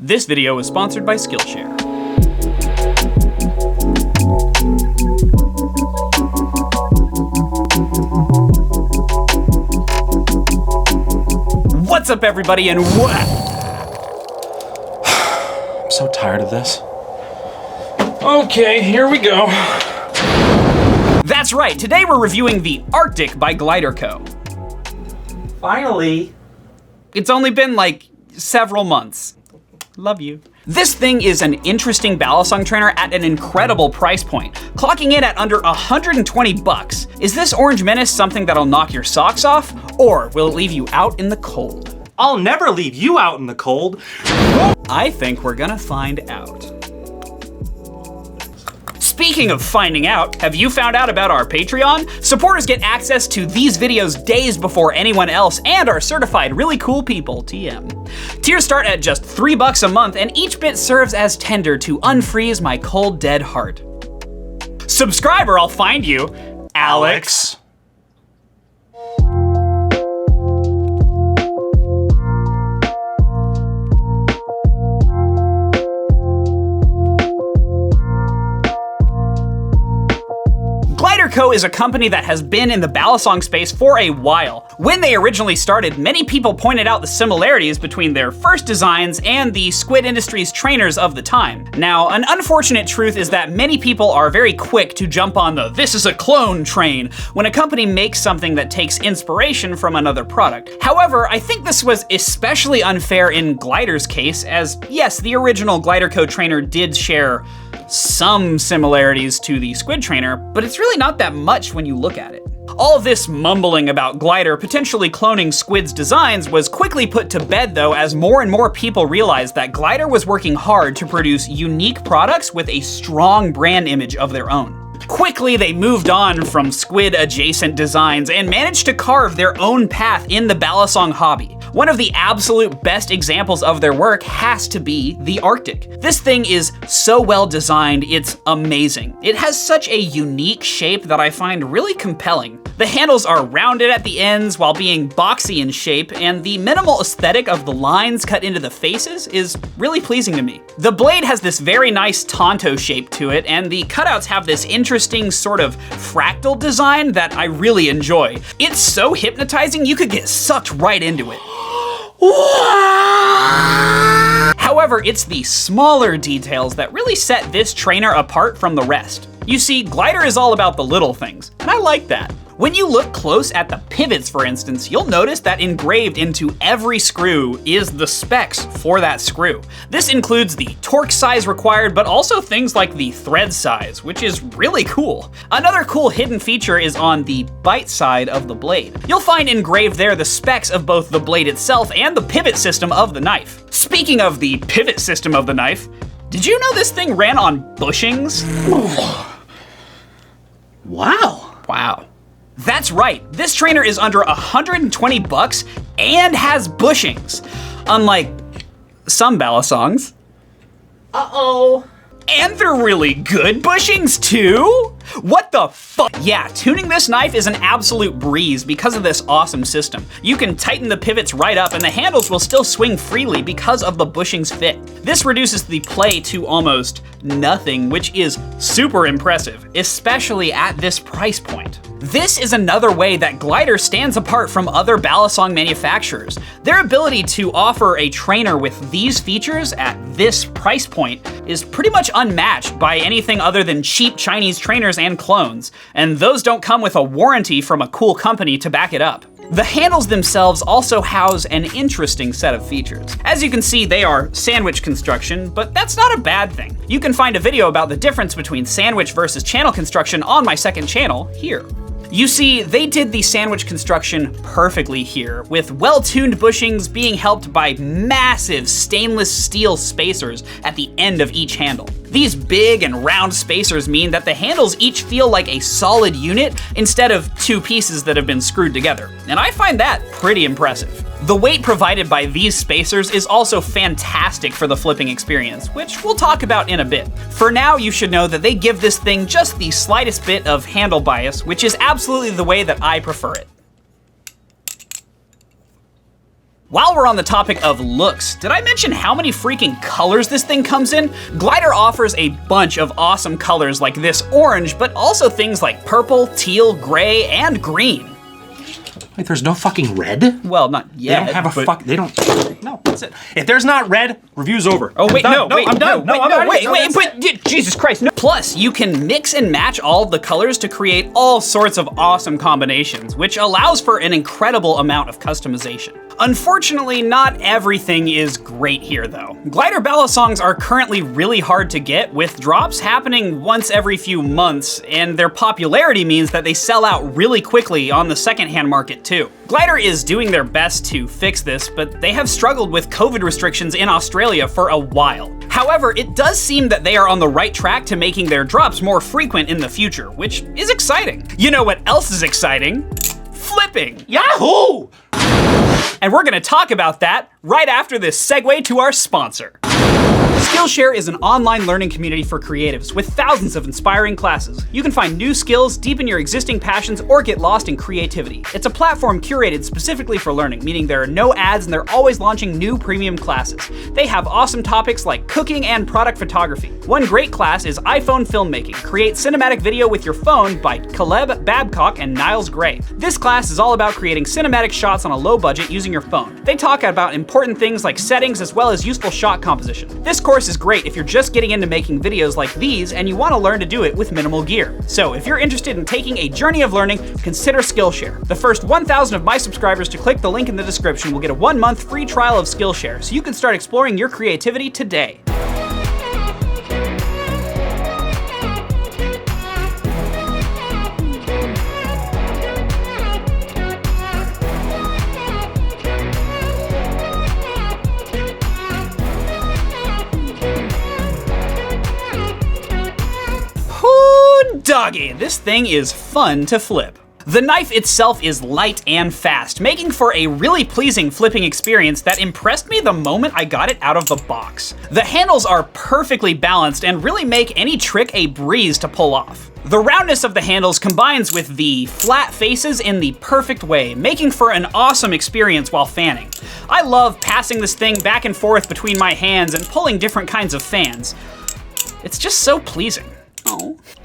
This video is sponsored by Skillshare. What's up, everybody, and I'm so tired of this. Okay, here we go. That's right, today we're reviewing the Arctic by Glidr Co. Finally. It's only been like several months. Love you. This thing is an interesting Balisong trainer at an incredible price point, clocking in at under 120 bucks. Is this Orange Menace something that'll knock your socks off, or will it leave you out in the cold? I'll never leave you out in the cold. I think we're gonna find out. Speaking of finding out, have you found out about our Patreon? Supporters get access to these videos days before anyone else and are certified really cool people, TM. Tiers start at just $3 a month and each bit serves as tender to unfreeze my cold dead heart. Subscribe or I'll find you, Alex. Glidr Co. is a company that has been in the Balisong space for a while. When they originally started, many people pointed out the similarities between their first designs and the squid industry's trainers of the time. Now, an unfortunate truth is that many people are very quick to jump on the "this is a clone" train when a company makes something that takes inspiration from another product. However, I think this was especially unfair in Glidr's case, as yes, the original Glidr Co. trainer did share some similarities to the squid trainer, but it's really not that much when you look at it. All of this mumbling about Glidr potentially cloning squid's designs was quickly put to bed though, as more and more people realized that Glidr was working hard to produce unique products with a strong brand image of their own. Quickly, they moved on from squid-adjacent designs and managed to carve their own path in the Balisong hobby. One of the absolute best examples of their work has to be the Arctic. This thing is so well designed, it's amazing. It has such a unique shape that I find really compelling. The handles are rounded at the ends while being boxy in shape, and the minimal aesthetic of the lines cut into the faces is really pleasing to me. The blade has this very nice Tonto shape to it, and the cutouts have this interesting sort of fractal design that I really enjoy. It's so hypnotizing you could get sucked right into it. However, it's the smaller details that really set this trainer apart from the rest. You see, Glidr is all about the little things, and I like that. When you look close at the pivots, for instance, you'll notice that engraved into every screw is the specs for that screw. This includes the torque size required, but also things like the thread size, which is really cool. Another cool hidden feature is on the bite side of the blade. You'll find engraved there the specs of both the blade itself and the pivot system of the knife. Speaking of the pivot system of the knife, did you know this thing ran on bushings? Wow. That's right, this trainer is under 120 bucks and has bushings. Unlike some Balisongs. Uh-oh. And they're really good bushings too? What the fuck? Yeah, tuning this knife is an absolute breeze because of this awesome system. You can tighten the pivots right up and the handles will still swing freely because of the bushings fit. This reduces the play to almost nothing, which is super impressive, especially at this price point. This is another way that Glidr stands apart from other Balisong manufacturers. Their ability to offer a trainer with these features at this price point is pretty much unmatched by anything other than cheap Chinese trainers and clones, and those don't come with a warranty from a cool company to back it up. The handles themselves also house an interesting set of features. As you can see, they are sandwich construction, but that's not a bad thing. You can find a video about the difference between sandwich versus channel construction on my second channel here. You see, they did the sandwich construction perfectly here, with well-tuned bushings being helped by massive stainless steel spacers at the end of each handle. These big and round spacers mean that the handles each feel like a solid unit instead of two pieces that have been screwed together, and I find that pretty impressive. The weight provided by these spacers is also fantastic for the flipping experience, which we'll talk about in a bit. For now, you should know that they give this thing just the slightest bit of handle bias, which is absolutely the way that I prefer it. While we're on the topic of looks, did I mention how many freaking colors this thing comes in? Glidr offers a bunch of awesome colors like this orange, but also things like purple, teal, gray, and green. Wait, there's no fucking red? Well, not yet. They don't have a they don't, no, that's it. If there's not red, review's over. Oh, wait, I'm done. Wait, Jesus Christ, no. Plus, you can mix and match all of the colors to create all sorts of awesome combinations, which allows for an incredible amount of customization. Unfortunately, not everything is great here though. Glidr Balisongs are currently really hard to get, with drops happening once every few months, and their popularity means that they sell out really quickly on the secondhand market too. Glidr is doing their best to fix this, but they have struggled with COVID restrictions in Australia for a while. However, it does seem that they are on the right track to making their drops more frequent in the future, which is exciting. You know what else is exciting? Flipping! Yahoo! And we're gonna talk about that right after this segue to our sponsor. Skillshare is an online learning community for creatives with thousands of inspiring classes. You can find new skills, deepen your existing passions, or get lost in creativity. It's a platform curated specifically for learning, meaning there are no ads and they're always launching new premium classes. They have awesome topics like cooking and product photography. One great class is iPhone filmmaking. Create cinematic video with your phone by Caleb Babcock and Niles Gray. This class is all about creating cinematic shots on a low budget using your phone. They talk about important things like settings as well as useful shot composition. This course is great if you're just getting into making videos like these and you want to learn to do it with minimal gear. So if you're interested in taking a journey of learning, consider Skillshare. The first 1,000 of my subscribers to click the link in the description will get a 1-month free trial of Skillshare, so you can start exploring your creativity today. Doggy, this thing is fun to flip. The knife itself is light and fast, making for a really pleasing flipping experience that impressed me the moment I got it out of the box. The handles are perfectly balanced and really make any trick a breeze to pull off. The roundness of the handles combines with the flat faces in the perfect way, making for an awesome experience while fanning. I love passing this thing back and forth between my hands and pulling different kinds of fans. It's just so pleasing.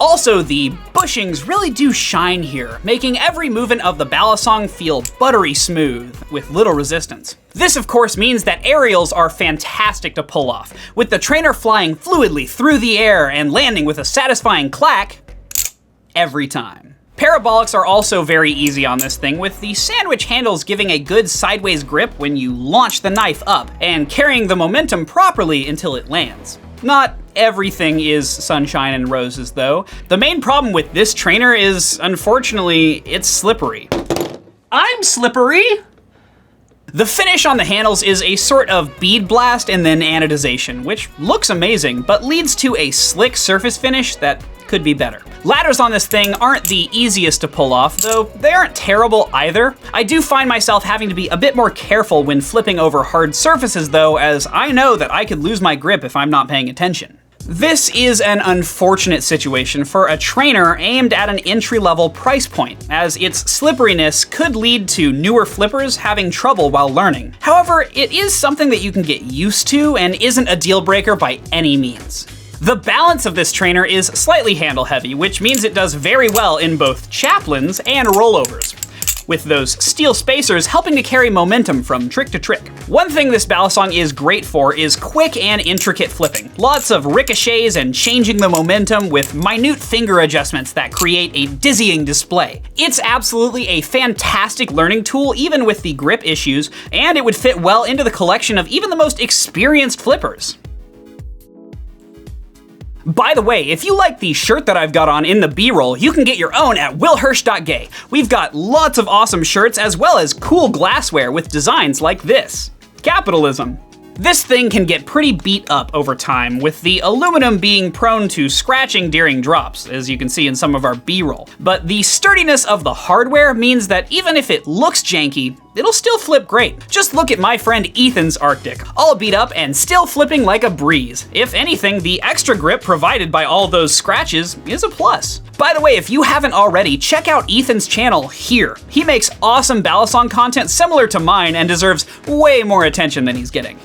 Also, the bushings really do shine here, making every movement of the Balisong feel buttery smooth, with little resistance. This of course means that aerials are fantastic to pull off, with the trainer flying fluidly through the air and landing with a satisfying clack every time. Parabolics are also very easy on this thing, with the sandwich handles giving a good sideways grip when you launch the knife up, and carrying the momentum properly until it lands. Not everything is sunshine and roses though. The main problem with this trainer is, unfortunately, it's slippery. I'm slippery! The finish on the handles is a sort of bead blast and then anodization, which looks amazing, but leads to a slick surface finish that could be better. Ladders on this thing aren't the easiest to pull off, though they aren't terrible either. I do find myself having to be a bit more careful when flipping over hard surfaces though, as I know that I could lose my grip if I'm not paying attention. This is an unfortunate situation for a trainer aimed at an entry-level price point, as its slipperiness could lead to newer flippers having trouble while learning. However, it is something that you can get used to and isn't a deal breaker by any means. The balance of this trainer is slightly handle heavy, which means it does very well in both chaplains and rollovers, with those steel spacers helping to carry momentum from trick to trick. One thing this Balisong is great for is quick and intricate flipping. Lots of ricochets and changing the momentum with minute finger adjustments that create a dizzying display. It's absolutely a fantastic learning tool even with the grip issues, and it would fit well into the collection of even the most experienced flippers. By the way, if you like the shirt that I've got on in the B-roll, you can get your own at willhirsch.gay. We've got lots of awesome shirts as well as cool glassware with designs like this. Capitalism. This thing can get pretty beat up over time, with the aluminum being prone to scratching during drops, as you can see in some of our B-roll. But the sturdiness of the hardware means that even if it looks janky, it'll still flip great. Just look at my friend Ethan's Arctic, all beat up and still flipping like a breeze. If anything, the extra grip provided by all those scratches is a plus. By the way, if you haven't already, check out Ethan's channel here. He makes awesome Balisong content similar to mine and deserves way more attention than he's getting.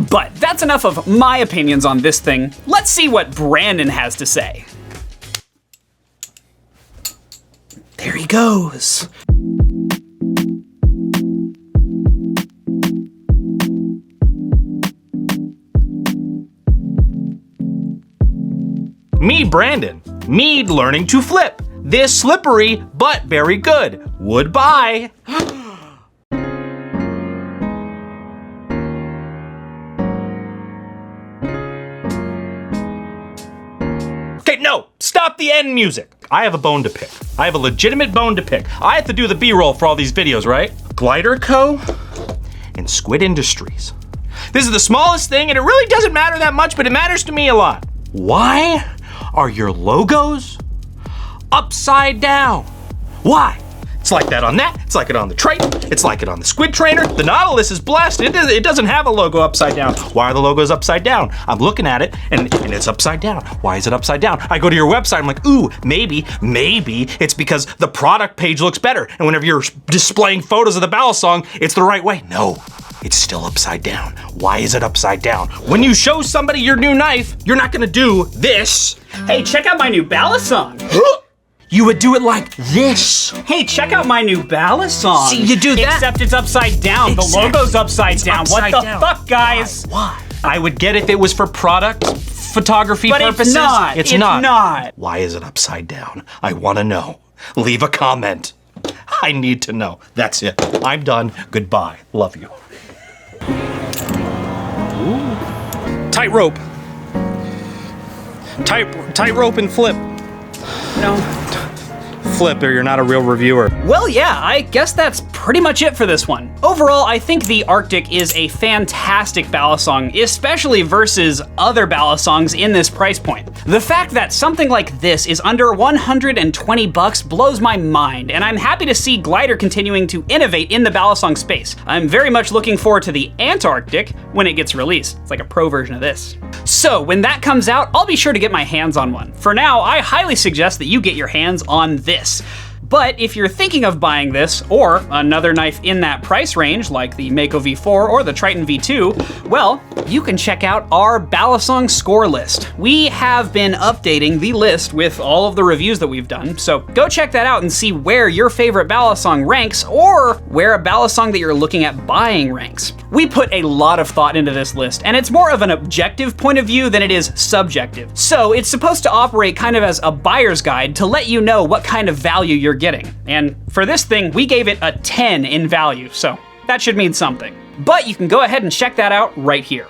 But that's enough of my opinions on this thing. Let's see what Brandon has to say. There he goes. Me, Brandon. Me learning to flip. This slippery, but very good. Would-bye. Okay, no, stop the end music. I have a bone to pick. I have a legitimate bone to pick. I have to do the B-roll for all these videos, right? Glidr Co. and Squid Industries. This is the smallest thing, and it really doesn't matter that much, but it matters to me a lot. Why are your logos upside down? Why? It's like that on that, it's like it on the Triton, it's like it on the Squid Trainer. The Nautilus is blessed, it doesn't have a logo upside down. Why are the logos upside down? I'm looking at it and it's upside down. Why is it upside down? I go to your website, I'm like, ooh, maybe it's because the product page looks better. And whenever you're displaying photos of the Balisong, it's the right way. No, it's still upside down. Why is it upside down? When you show somebody your new knife, you're not gonna do this. Hey, check out my new Balisong. You would do it like this. Hey, check out my new Balisong. See, you do that. Except it's upside down. Exactly. The logo's upside down. Upside What the down. fuck, guys? Why? I would get if it was for product photography But purposes. it's not. It's not. Why is it upside down? I want to know. Leave a comment. I need to know. That's it. I'm done. Goodbye. Love you. Tightrope. Tightrope and flip. No. Flip or you're not a real reviewer. Well, yeah, I guess that's pretty much it for this one. Overall, I think the Arctic is a fantastic Balisong, especially versus other Balisongs in this price point. The fact that something like this is under 120 bucks blows my mind, and I'm happy to see Glidr continuing to innovate in the Balisong space. I'm very much looking forward to the Antarctic when it gets released. It's like a pro version of this. So when that comes out, I'll be sure to get my hands on one. For now, I highly suggest that you get your hands on this. But if you're thinking of buying this, or another knife in that price range, like the Mako V4 or the Triton V2, well, you can check out our Balisong score list. We have been updating the list with all of the reviews that we've done, so go check that out and see where your favorite Balisong ranks, or where a Balisong that you're looking at buying ranks. We put a lot of thought into this list, and it's more of an objective point of view than it is subjective. So it's supposed to operate kind of as a buyer's guide to let you know what kind of value you're getting. And for this thing, we gave it a 10 in value, so that should mean something. But you can go ahead and check that out right here.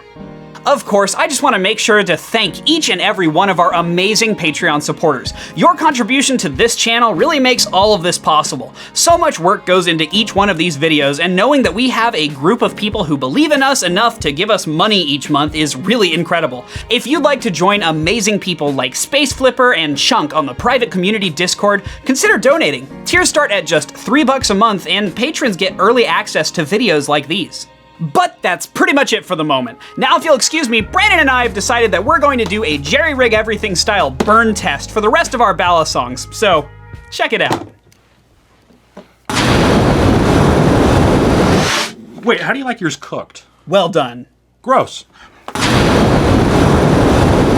Of course, I just want to make sure to thank each and every one of our amazing Patreon supporters. Your contribution to this channel really makes all of this possible. So much work goes into each one of these videos, and knowing that we have a group of people who believe in us enough to give us money each month is really incredible. If you'd like to join amazing people like Space Flipper and Chunk on the private community Discord, consider donating. Tiers start at just $3 a month, and patrons get early access to videos like these. But that's pretty much it for the moment. Now, if you'll excuse me, Brandon and I have decided that we're going to do a jerry-rig everything style burn test for the rest of our Balisongs, so check it out. Wait, how do you like yours cooked? Well done. Gross.